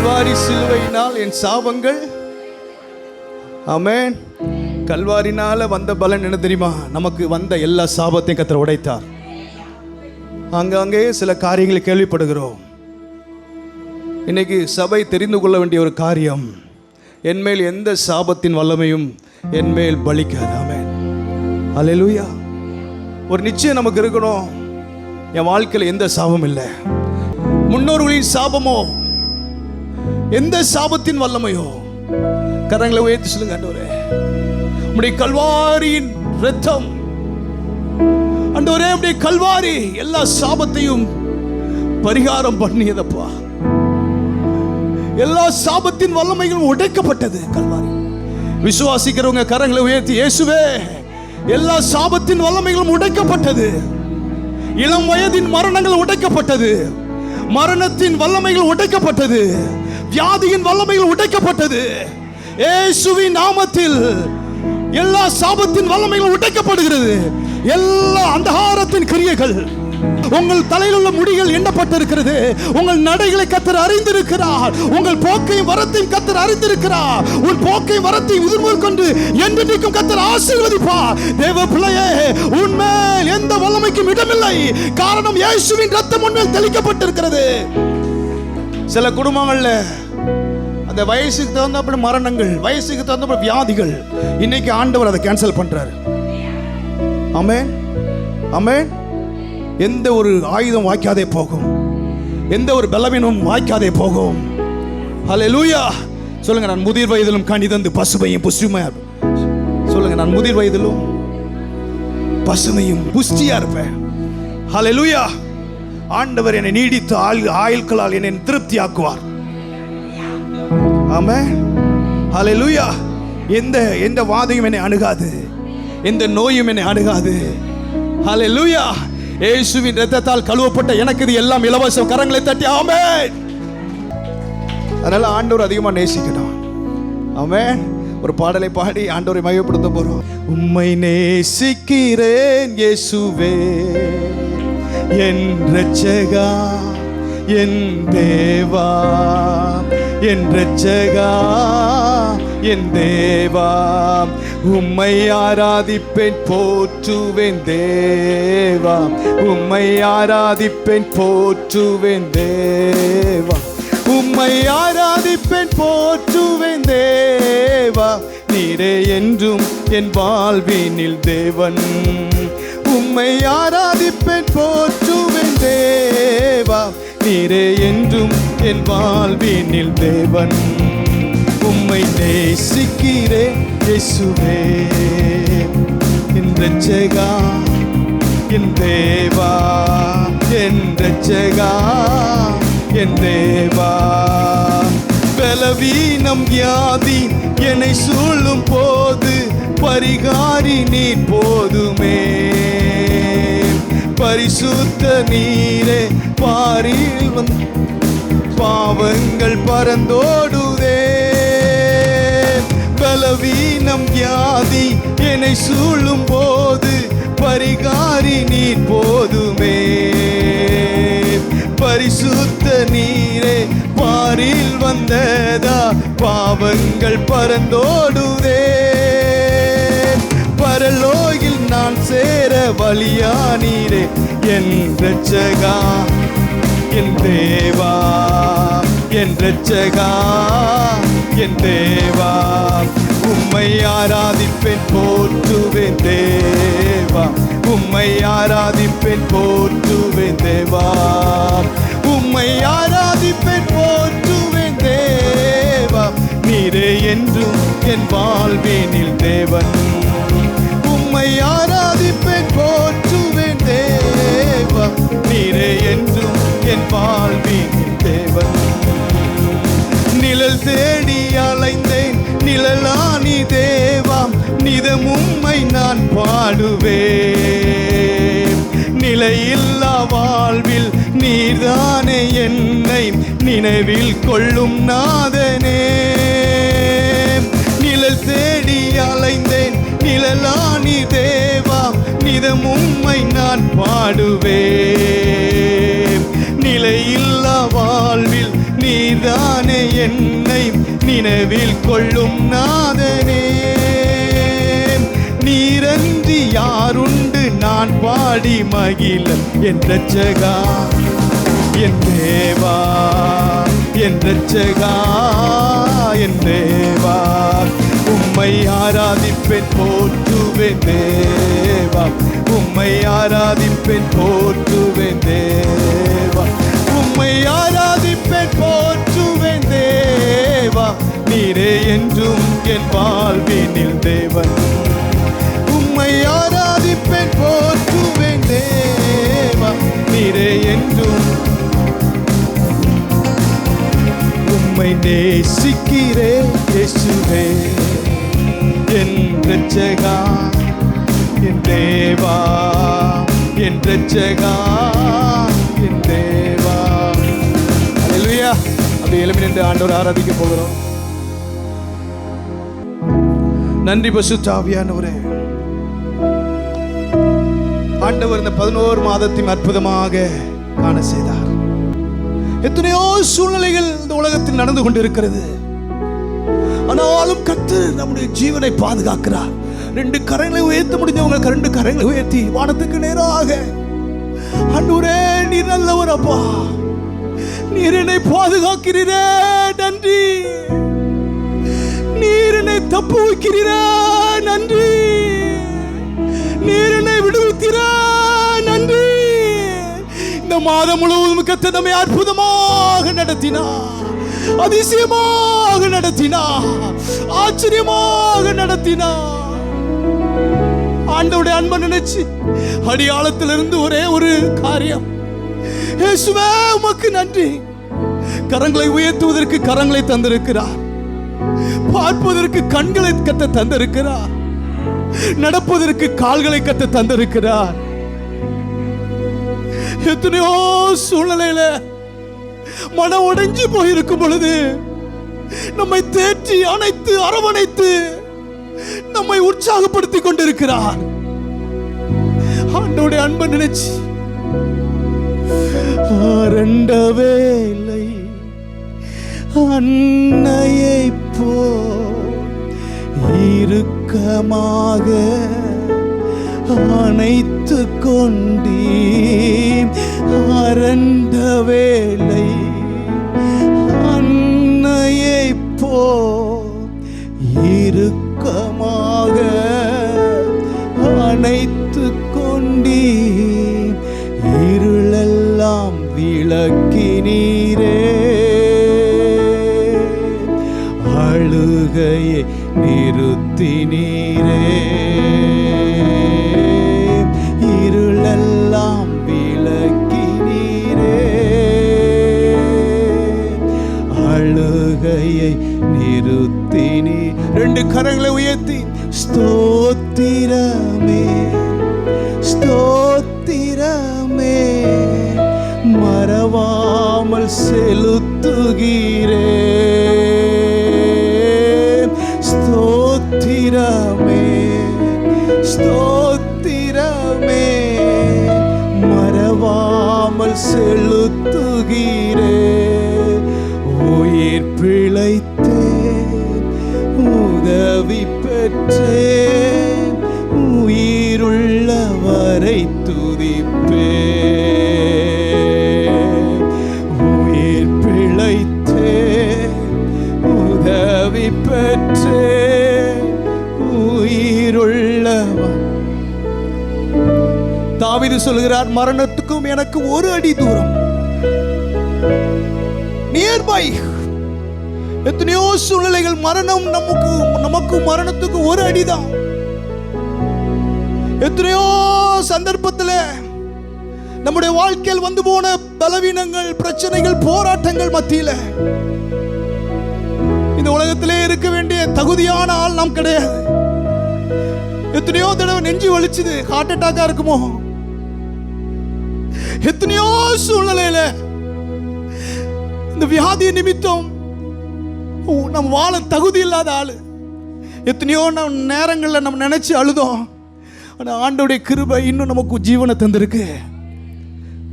கல்வாரி சிலுவையினால் என் சாபங்கள், ஆமென். கல்வாரினால வந்த பலன் என்ன தெரியுமா? நமக்கு வந்த எல்லா சாபத்தையும் கர்த்தர் உடைத்தார். அங்கங்கே சில காரியங்களை கேள்விப்படுகிறோம். இன்னைக்கு சபை தெரிந்து கொள்ள வேண்டிய ஒரு காரியம், என்மேல் எந்த சாபத்தின் வல்லமையும் என்மேல் பலிக்காது. ஆமென், அல்லேலூயா. ஒரு நிச்சயம் நமக்கு இருக்கணும், என் வாழ்க்கையில் எந்த சாபம் இல்லை. முன்னோர்களின் சாபமோ, எந்த சாபத்தின் வல்லமையோ, கரங்களை உயர்த்தி சொல்லுங்க, ஆண்டவரே உம்முடைய கல்வாரியின் இரத்தம், ஆண்டவரே உம்முடைய கல்வாரி எல்லா சாபத்தையும் பரிகாரம் பண்ணியதப்பா. எல்லா சாபத்தின் வல்லமைகளும் உடைக்கப்பட்டது கல்வாரி. விசுவாசிக்கிறவங்க கரங்களை உயர்த்தி, இயேசுவே எல்லா சாபத்தின் வல்லமைகளும் உடைக்கப்பட்டது. இளம் வயதின் மரணங்கள் உடைக்கப்பட்டது. மரணத்தின் வல்லமைகள் உடைக்கப்பட்டது. வியாதியின் வல்லமைகள் உடைக்கப்பட்டது. இயேசுவின் நாமத்தில் எல்லா சாபத்தின் வல்லமைகள் உடைக்கப்படுகிறது. எல்லா அந்தகாரத்தின் கிரியைகள், உங்கள் தலையில் உள்ள முடிகள் எண்ணப்பட்டிருக்கிறது. உங்கள் நடைகளை கர்த்தர் அறிந்திருக்கிறார். உங்கள் போக்கையும் வரத்தையும் கர்த்தர் அறிந்திருக்கிறார். உன் போக்கையும் வரத்தையும் உதிர்முறை கொண்டு என்றென்றைக்கும் கர்த்தர் ஆசீர்வதிப்பார். தேவ பிள்ளையே, உன்மேல் எந்த வல்லமைக்கும் இடமில்லை. காரணம், இயேசுவின் ரத்தம் உன்மேல் தெளிக்கப்பட்டிருக்கிறது. சில குடும்பங்கள்ல அந்த வயசுக்கு தகுந்தபடி மரணங்கள், வயசுக்கு தகுந்தபடி வியாதிகள், இன்னைக்கு ஆண்டவர் அதை கேன்சல் பண்றாரு. ஆமென், ஆமென். எந்த ஒரு ஆயுதம் வாய்க்காதே போகும், எந்த ஒரு பலவீனமும் வாய்க்காதே போகும். ஹல்லேலூயா. சொல்லுங்க, நான் முதிர் வயதிலும் கனிதந்து பசுமையும் புஷ்டியுமா. சொல்லுங்க, நான் முதிர் வயதிலும் பசுமையும் புஷ்டியா இருப்பேன். ஹல்லேலூயா. ஆண்டவர் என்னை நீடித்த ஆயுட்களால் என்னை திருப்தி ஆக்குவார். ஆமென், ஹல்லேலூயா. எந்த வாதையும் என்னை அணுகாது, எந்த நோயும் என்னை அணுகாது. ஹல்லேலூயா. இயேசுவின் இரத்தத்தால் கழுவப்பட்ட எனக்கு இது எல்லாம் இலவசம். கரங்களை தட்டி ஆமென். அதனால ஆண்டவர் அதிகமா நேசிக்கணும். ஆமென். ஒரு பாடலை பாடி ஆண்டவரை மகிமைப்படுத்த போறோம். உம்மை நேசிக்கிறேன் இயேசுவே, என் இரட்சகா, என் தேவா, என் இரட்சகா, என் தேவா. உம்மை ஆராதிப்பேன் போற்றுவேன் தேவா, உம்மை ஆராதிப்பேன் போற்றுவேன் தேவா, உம்மை ஆராதிப்பேன் போற்றுவேன் தேவா. நீரே என்றும் என் வாழ்வினில் தேவன். உம்மை ஆராதிப்பேன் போற்றுவேன் தேவா, நீரே என்றும் என் வாழ்வினில் தேவன். உம்மை நேசிக்கிறேன் இயேசுவே, என் இரட்சகா, என் தேவா, என் இரட்சகா, என் தேவா. பலவீனம் வியாதி என்னை சூழும் போது பரிகாரி நீர் போதுமே. பரிசுத்த நீரே பாரில் வந்து பாவங்கள் பறந்தோடுதே. பலவீனம் வியாதி என்னை சூழும் போது பரிகாரி நீர் போதுமே. பரிசுத்த நீரே பாரில் வந்ததா பாவங்கள் பறந்தோடுதே. பரலோகில் நான் சேர வழியானீரே, என் இரட்சகா, என் தேவா, என் இரட்சகா, என் தேவா. உம்மை ஆராதிப்பேன் போற்றுவேன் தேவா, உம்மை ஆராதிப்பேன் போற்றுவேன் தேவா, உம்மை ஆராதிப்பேன் போற்றுவேன் தேவா. நீரே என்றும் என் வாழ்வினில் தேவன். உம்மை ஆராதிப்பேன் போற்றுவேன் தேவா, நீரே என்றும் என் வாழ்வினில் தேவன். நிழல் தேடி அலைந்தேன், நிழலானி தேவாம், நிதம் உம்மை நான் பாடுவேன். நிலையில்லா வாழ்வில் நீர்தானே என்னை நினைவில் கொள்ளும் நாதனே. நிழல் தேடி அலைந்தேன், நிழலானி தேவாம், நிதம் உம்மை நான் பாடுவேன். நிலையில்லா வாழ்வில் நீதானே என்னை நினைவில் கொள்ளும் நாதனே. நீரன்றி யாருண்டு நான் பாடி மகிழ என் ரட்சகா, என் தேவா, என் ரட்சகா, என் தேவா. உம்மை ஆராதிப்பேன் போற்றுவேன் தேவா, உம்மை ஆராதிப்பேன் போற்றுவேன் தேவா, உம்மை ஆராதிப்பேன் போற்றுவேன் தேவா. நீரே என்றும் என் வாழ்வினில் தேவன். உம்மை ஆராதிப்பேன் போற்றுவேன் தேவா, நீரே என்றும். உம்மை நேசிக்கிறேன் இயேசுவே, என் ரட்சகா, என் தேவா, என் ரட்சகா, என் தேவா. அல்லேலூயா. அப்படியே எழும்பி நின்று ஆண்டவரை ஆராதிக்க போகிறோம். நன்றி பரிசுத்த ஆவியானவரே. ஆண்டவர் இந்த 11 மாதத்தையும் அற்புதமாக காண செய்தார். எத்தனையோ சூழ்நிலைகள் இந்த உலகத்தில் நடந்து கொண்டிருக்கிறது. ஆனாலும் கர்த்தர் நம்முடைய ஜீவனை பாதுகாக்கிறார். 2 கரங்களை உயர்த்த முடிஞ்சவங்க 2 கரங்களை உயர்த்தி வானத்துக்கு நேராக, ஆண்டவரே நீர் நல்லவர் அப்பா, நீர் என்னை பாதுகாக்கிறீரே நன்றி, நீர் என்னை தப்பு வைக்கிறீரே நன்றி, நீர் என்னை விடுவித்தீரே நன்றி. இந்த மாதம் முழுவதும் கர்த்தர் நம்மை அற்புதமாக நடத்தினார், அதிசயமாக நடத்தினார், ஆச்சரியமாக நடத்தினார். ஆண்டவருடைய அன்பை நினைச்சு அடியாளத்திலிருந்து ஒரே ஒரு காரியம், இயேசுவே உமக்கு நன்றி. கரங்களை உயர்த்துவதற்கு கரங்களை தந்திருக்கிறார், பார்ப்பதற்கு கண்களை கத்த தந்திருக்கிறார், நடப்பதற்கு கால்களை கத்த தந்திருக்கிறார். எத்தனையோ சூழ்நிலையில மனம் உடைஞ்சு போயிருக்கும் பொழுது நம்மை தேற்றி அணைத்து அரவணைத்து நம்மை உற்சாகப்படுத்திக் கொண்டிருக்கிறார். ஆண்டவருடைய அன்பை நினைச்சு ஆரண்டவே இல்லை அன்னையை போ இறுக்கமாக அணைத்து கொண்டீ. அரண்ட வேலை அன்னையை போ இறுக்கமாக அணைத்து கொண்டீ. இருளெல்லாம் விளக்கினீரே, அழுகையை நிறுத்தினீரே. இருளெல்லாம் விளக்கினீரே, அழுகையை நிறுத்தினீ. 2 கரங்களை உயர்த்தி ஸ்தோத்திரமே ஸ்தோத்திரமே மறவாமல் செலுத்துகிறே. ஸ்தோத்திரமே ஸ்தோத்திரமே மறவாமல் செலுத்துகிறே. உயிர் பிழைத்தேன் உதவி பெற்றேன், உயிருள்ளவரை துதிப்பேன். உயிர் பிழைத்தேன் உதவி பெற்றேன், உயிருள்ளவர். தாவீது சொல்கிறார், மரணத்துக்கும் எனக்கு 1 அடி தூரம், நியர்பை. எத்தனையோ சூழ்நிலைகள் மரணம் நமக்கு மரணத்துக்கு 1 அடிதான். எத்தனையோ சந்தர்ப்பத்தில் நம்முடைய வாழ்க்கையில் வந்து போன பலவீனங்கள், பிரச்சனைகள், போராட்டங்கள் மத்தியில் இந்த உலகத்திலே இருக்க வேண்டிய தகுதியான ஆள் நாம் கிடையாது. எத்தனையோ தடவை நெஞ்சு வலிச்சுது, ஹார்ட் அட்டாக்கா இருக்குமோ. எத்தனையோ சூழ்நிலையில இந்த வியாதி நிமித்தம் நம்ம வாழ தகுதி இல்லாத ஆளு. எத்தனையோ நேரங்களில் நம்ம நினைச்சு அழுதோம். ஆனால் ஆண்டவருடைய கிருபை இன்னும் நமக்கு ஜீவனை தந்திருக்கு.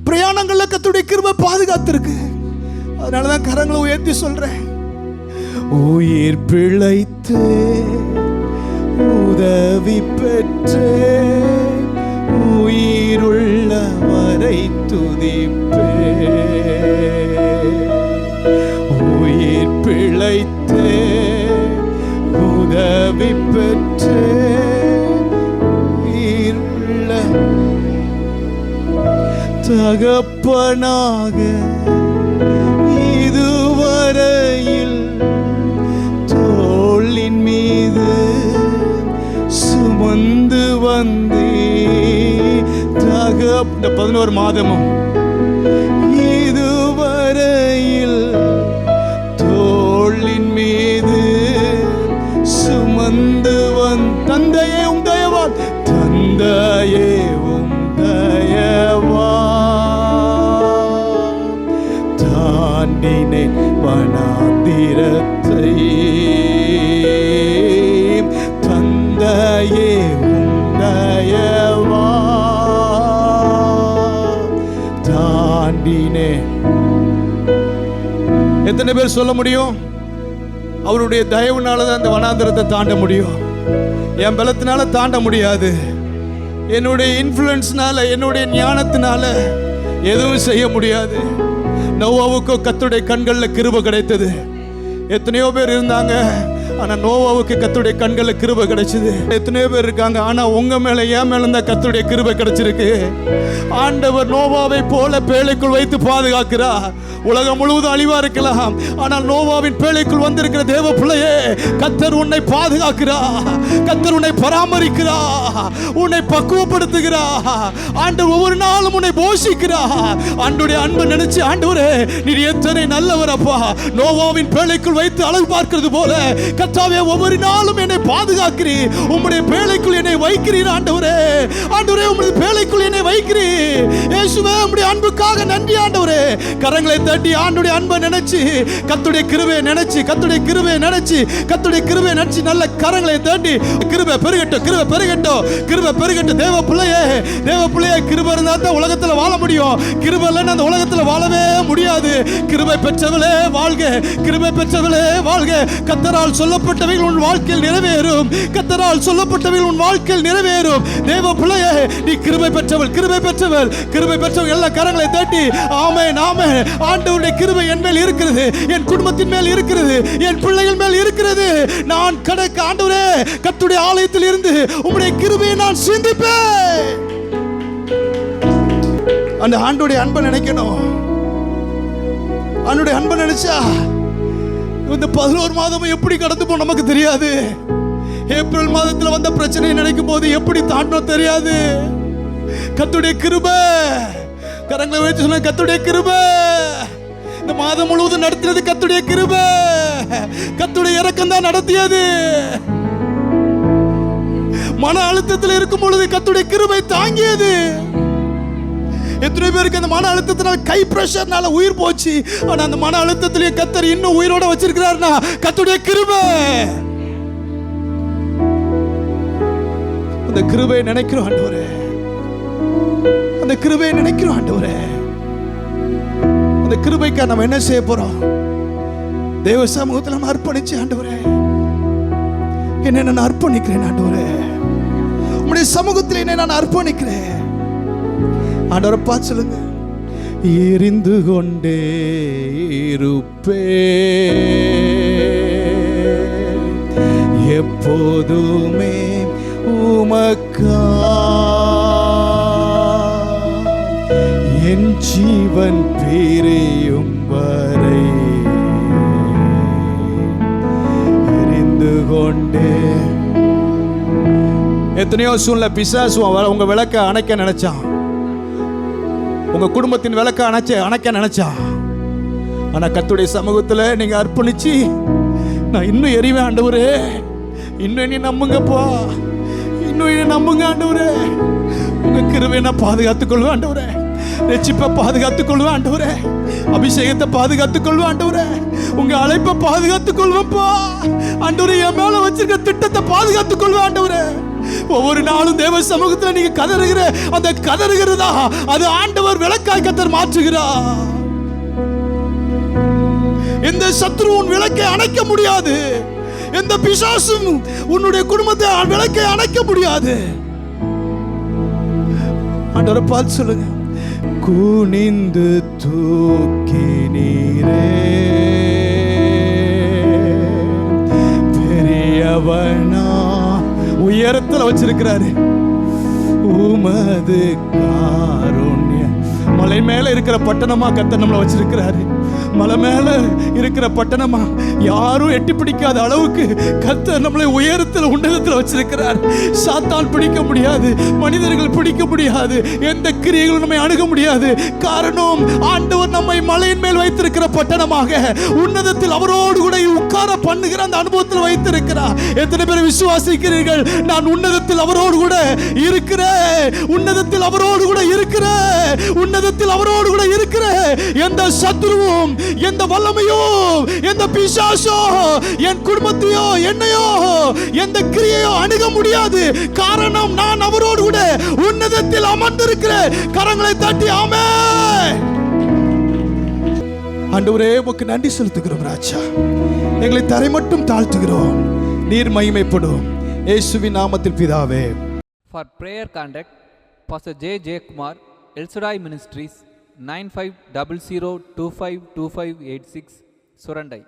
பிரயாணங்களில் கர்த்தருடைய கிருபை பாதுகாத்திருக்கு. அதனாலதான் கரங்களை உயர்த்தி சொல்றேன். உயிர் பிழைத்து உதவி பெற்று உயிருள்ள வரை துதிப்பே. உயிர் பிழைத்து உதவி பெற்று உயிருள்ள தகப்பனாக இதுவரையில் தோளின் மீது சுமந்து வந்தே. இந்த 11 மாதமும் இதுவரையில் தோளின் மீது சுமந்து தந்தையே உம் தயவால், தந்தையே உம் தயவால் தாண்டினேன் வனாந்திரத்தை. தந்தையே உம் தயவால் தாண்டினேன். எத்தனை பேர் சொல்ல முடியும்? அவருடைய தயவுனால தான் அந்த வனாந்திரத்தை தாண்ட முடியும். என் பலத்தினால தாண்ட முடியாது. என்னுடைய இன்ஃப்ளூயன்ஸ்னால, என்னுடைய ஞானத்தினால எதுவும் செய்ய முடியாது. நோவாவுக்கு கர்த்தருடைய கண்களில் கிருபை கிடைத்தது. எத்தனையோ பேர் இருந்தாங்க, ஆனா நோவாவுக்கு கர்த்தருடைய கண்களில் கிருபை கிடைச்சது. எத்தனையோ பேர் இருக்காங்க, ஆனா உங்க மேல என் மேல தான் கர்த்தருடைய கிருபை கிடைச்சிருக்கு. ஆண்டவர் நோவாவை போல பேழைக்குள் வைத்து பாதுகாக்கிறார். உலகம் முழுவதும் அழிவா இருக்கலாம், ஆனால் நோவாவின் பேழைக்குள் வந்திருக்கிற தேவ பிள்ளையே, கர்த்தர் உன்னை பாதுகாக்கிறார். கர்த்தர் உன்னை பராமரிக்கிறார், உன்னை பக்குவப்படுத்துகிறார். ஆண்டவர் ஒவ்வொரு நாளும் உன்னை போஷிக்கிறார். ஆண்டவருடைய அன்பை நினைச்சு, ஆண்டவரே நீர் எத்தனை நல்லவர் அப்பா, நோவாவின் பேழைக்குள் வைத்து அழகு பார்க்கிறது போல கர்த்தாவே ஒவ்வொரு நாளும் என்னை பாதுகாக்கிறீர். உம்முடைய பேழைக்குள் என்னை வைக்கிறீர். ஆண்டவரே, ஆண்டவரே உம்முடைய பேழைக்குள் என்னை வைக்கிறீர். இயேசுவே உம்முடைய அன்புக்காக நன்றி ஆண்டவரே. கரங்களை தட்டி ஆண்டவருடைய அன்பை நினைச்சு, கர்த்தருடைய கிருபையை நினைச்சு, கர்த்தருடைய கிருபையை நினைச்சு, கர்த்தருடைய கிருபையை நினைச்சு நல்ல கரங்களை தட்டி, கிருபை பெருகட்டும், கிருபை பெருகட்டும், கிருபை பெருகட்டும். தேவ பிள்ளையே, தேவ பிள்ளையே, கிருபை இருந்தா தான் உலகத்தில் வாழ முடியும். கிருபை இல்லைன்னா அந்த உலகத்தில் வாழவே முடியாது. கிருபை பெற்றவளே வாழ்க, கிருபை பெற்றவளே வாழ்க. கர்த்தரால் சொல்லப்பட்டவைகள் உன் வாழ்க்கையில் நிறைவேறும். கர்த்தரால் சொல்லப்பட்டவைகள் உன் வாழ்க்கையில் நிறைவேறும். தேவ பிள்ளையே, நீ கிருபை பெற்றவள், கிருபை பெற்றவள், கிருபை பெற்றவள். எல்லா கரங்களை தட்டி ஆமென், ஆமென். ஆண்டவருடைய கிருபை என் மேல் இருக்கிறது, என் குடும்பத்தின் மேல் இருக்கிறது, என் பிள்ளைகள் மேல் இருக்கிறது. நான் கடக்க ஆண்டவரே, கர்த்தருடைய ஆலயத்தில் இருந்து உம்முடைய கிருபையை நான் சிந்திப்பேன். அந்த ஆண்டவருடைய அன்பை நினைக்கணும். ஆண்டவருடைய அன்பை நினைச்சா இந்த 11 மாதமும் எப்படி கடந்து போ நமக்கு தெரியாது. ஏப்ரல் மாதத்தில் வந்த பிரச்சனையை நினைக்கும் போது எப்படி தாண்டோம் தெரியாது. கர்த்தருடைய கிருபை, கரங்களை வைத்து சொன்ன கர்த்தருடைய கிருபை இந்த மாதம் முழுவதும் நடத்தினது கர்த்தருடைய கிருபை. கர்த்தருடைய இரக்கம் தான் நடத்தியது. மன அழுத்தத்தில் இருக்கும் பொழுது கர்த்தருடைய கிருபை தாங்கியது. எத்தனை பேருக்கு அந்த மன அழுத்தத்தினால, கை பிரஷர்னால உயிர் போச்சு. ஆனா அந்த மன அழுத்தத்திலேயே கர்த்தர் இன்னும் உயிரோட வச்சிருக்கிறார்னா கர்த்தருடைய கிருபை. அந்த கிருபையை நினைக்கிறோம் ஆண்டவரே, அந்த கிருபையை நினைக்கிறோம் ஆண்டவரே. அந்த கிருபைக்கு நம்ம என்ன செய்ய போறோம்? தேவ சமூகத்தில் நம்ம அர்ப்பணிச்சு, ஆண்டவரே என்ன நான் அர்ப்பணிக்கிறேன் ஆண்டவரே, உம்முடைய சமூகத்தில் என்ன நான் அர்ப்பணிக்கிறேன். ஆண்டவரை பார்த்து சொல்லுங்க, எரிந்து கொண்டே இருப்பே எப்போதுமே உமக்கா, என் ஜீவன் பிரியும் வரை எரிந்து கொண்டே. எத்தனையோ சூழ்நிலை பிசாசு உங்க விளக்க அணைக்க நினைச்சான், உங்க குடும்பத்தின் விளக்க அணைக்க நினைச்சான். ஆனா கர்த்தருடைய சமூகத்துல நீங்க அர்ப்பணிச்சு, நான் இன்னும் எரிவேன் ஆண்டவரே, இன்னும் நீ நம்புங்கப்பா, இன்னும் நீ நம்புங்க ஆண்டவரே. உங்க கிருபையை நான் பாதுகாத்துக் கொள்வேன் ஆண்டவரே, ரட்சிப்பை பாதுகாத்துக் கொள்வேன் ஆண்டவரே, அபிஷேகத்தை பாதுகாத்துக் கொள்வேன் ஆண்டவரே, உங்க அழைப்பை பாதுகாத்துக் கொள்வேன்ப்பா ஆண்டவரே. என் மேல வச்சிருக்க திட்டத்தை பாதுகாத்துக் கொள்வேன் ஆண்டவரே. ஒவ்வொரு நாளும் தேவ சமூகத்தில் நீங்க கதறுகிற அந்த கதறுகிறதா, அது ஆண்டவர் விளக்காய் கர்த்தர் மாற்றுகிறார். எந்த சத்துரு உன் விளக்கை அணைக்க முடியாது. எந்த பிசாசும் உன்னுடைய குடும்பத்தை விளக்கை அணைக்க முடியாது. ஆண்டவரை பார்த்து சொல்லுங்க, குனிந்து தூக்கி நீரே பெரியவனா. உயரத்துல வச்சிருக்கிறாரு. உமது காருண்ய. மலை மேல இருக்கிற பட்டணமா கர்த்தர் நம்மளை வச்சிருக்கிறாரு. மலை மேல இருக்கிற பட்டணமா, யாரும் எட்டி பிடிக்காத அளவுக்கு கர்த்தர் நம்மளை உயரத்தில் உன்னதத்தில் வச்சிருக்கிறார். சாத்தான் பிடிக்க முடியாது, மனிதர்கள் பிடிக்க முடியாது, எந்த கிரியைகளும் நம்மை அணுக முடியாது. காரணம், ஆண்டவர் நம்மை மலையின் மேல் வைத்திருக்கிற பட்டணமாக உன்னதத்தில் அவரோடு கூட உட்கார பண்ணுகிற அந்த அனுபவத்தில் வைத்திருக்கிறார். எத்தனை பேர் விசுவாசிக்கிறீர்கள்? நான் உன்னதத்தில் அவரோடு கூட இருக்கிறேன், உன்னதத்தில் அவரோடு கூட இருக்கிறேன், உன்னதத்தில் அவரோடு கூட இருக்கிறேன். எந்த சத்துருவும், எந்த வல்லமையோ, எந்த பிசாசோ என் குடும்பத்தையோ என்னையோ எந்த கிரியையோ அணுக முடியாது. காரணம், நான் அவரோடு கூட உன்னதத்தில் அமர்ந்திருக்கிறேன். கரங்களை தட்டி ஆமென். ஆண்டவரே, உமக்கு நன்றி செலுத்துகிறோம் ராஜா. எங்களை தரை மட்டும் தாழ்த்துகிறோம். நீர் மகிமைப்படும். இயேசுவின் நாமத்தில் பிதாவே. For prayer contact, Pastor J. Kumar, El Shaddai Ministries, 9500252586, Surandai.